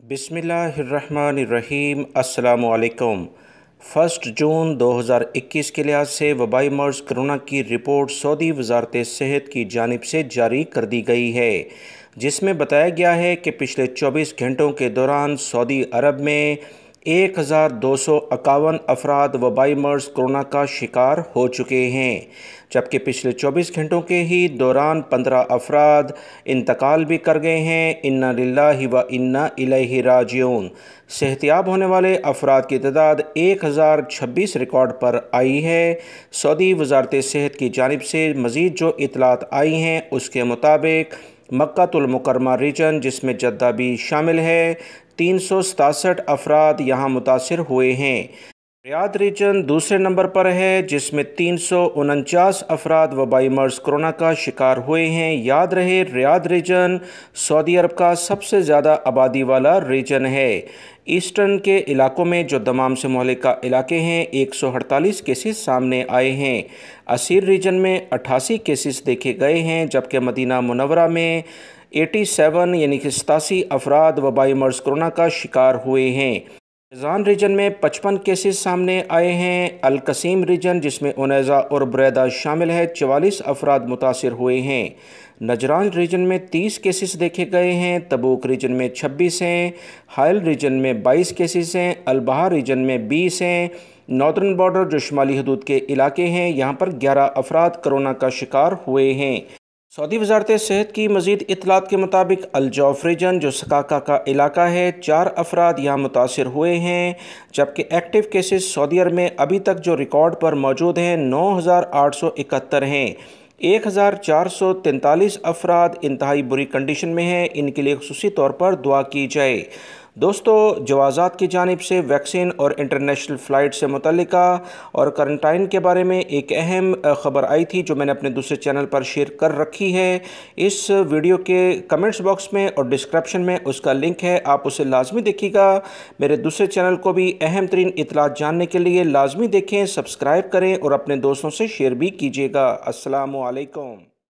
बिस्मिल्लाहिर्रहमानिर्रहीम। अस्सलामुअलैकुम। 1 जून 2021 के लिहाज से वबाई मर्ज़ कोरोना की रिपोर्ट सऊदी वज़ारत सेहत की जानिब से जारी कर दी गई है, जिसमें बताया गया है कि पिछले 24 घंटों के दौरान सऊदी अरब में 1251 अफराद वबाई मर्ज़ कोरोना का शिकार हो चुके हैं, जबकि पिछले 24 घंटों के ही दौरान 15 अफराद इंतकाल भी कर गए हैं। इन्ना लिल्लाहि व इन्ना इलैहि राजिऊन। सेहतियाब होने वाले अफराद की तादाद 1026 रिकॉर्ड पर आई है। सऊदी वज़ारत सेहत की जानिब से मज़ीद जो इतलात आई हैं उसके मुताबिक मक्कातुल मुकर्रमा रीजन, जिसमें जद्दा भी शामिल है, 367 अफराद यहाँ मुतासिर हुए हैं। रियाद रीजन दूसरे नंबर पर है, जिसमें 349 अफराद वबाई मर्ज़ कोरोना का शिकार हुए हैं। याद रहे, रियाद रीजन सऊदी अरब का सबसे ज़्यादा आबादी वाला रीजन है। ईस्टर्न के इलाकों में जो दमाम से ममालिक का इलाके हैं, 148 केसेस सामने आए हैं। असीर रीजन में 88 केसेस देखे गए हैं, जबकि मदीना मुनव्वरा में 87 यानी कि 87 अफराद वबाई मर्ज़ कोरोना का शिकार हुए हैं। जान रीजन में 55 केसेस सामने आए हैं। अल-कसीम रीजन, जिसमें उनैज़ा और बुरैदा शामिल है, 44 अफराद मुतासिर हुए हैं। नजरान रीजन में 30 केसेस देखे गए हैं। तबूक रीजन में 26 हैं। हाइल रीजन में 22 केसेस हैं। अलबहा रीजन में 20 हैं। नॉर्दर्न बॉर्डर जो शुमाली हदूद के इलाके हैं, यहाँ पर 11 अफराद कोरोना का शिकार हुए हैं। सऊदी वज़ारत सेहत की मज़ीद इतलात के मुताबिक अल-जौफ रीजन जो सकाका का इलाका है, 4 अफराद यहाँ मुतासिर हुए हैं, जबकि एक्टिव केसेस सऊदी अरब में अभी तक जो रिकॉर्ड पर मौजूद हैं 9871 हैं। 1443 अफराद इंतहाई बुरी कंडीशन में हैं। इनके लिए खुसूसी तौर पर दुआ की जाए। दोस्तों, जवाज़ात की जानिब से वैक्सीन और इंटरनेशनल फ़्लाइट से मुतल्लिका और क्वारंटाइन के बारे में एक अहम ख़बर आई थी, जो मैंने अपने दूसरे चैनल पर शेयर कर रखी है। इस वीडियो के कमेंट्स बॉक्स में और डिस्क्रिप्शन में उसका लिंक है, आप उसे लाजमी देखिएगा। मेरे दूसरे चैनल को भी अहम तरीन इतलात जानने के लिए लाजमी देखें, सब्सक्राइब करें और अपने दोस्तों से शेयर भी कीजिएगा। अस्सलामु अलैकुम।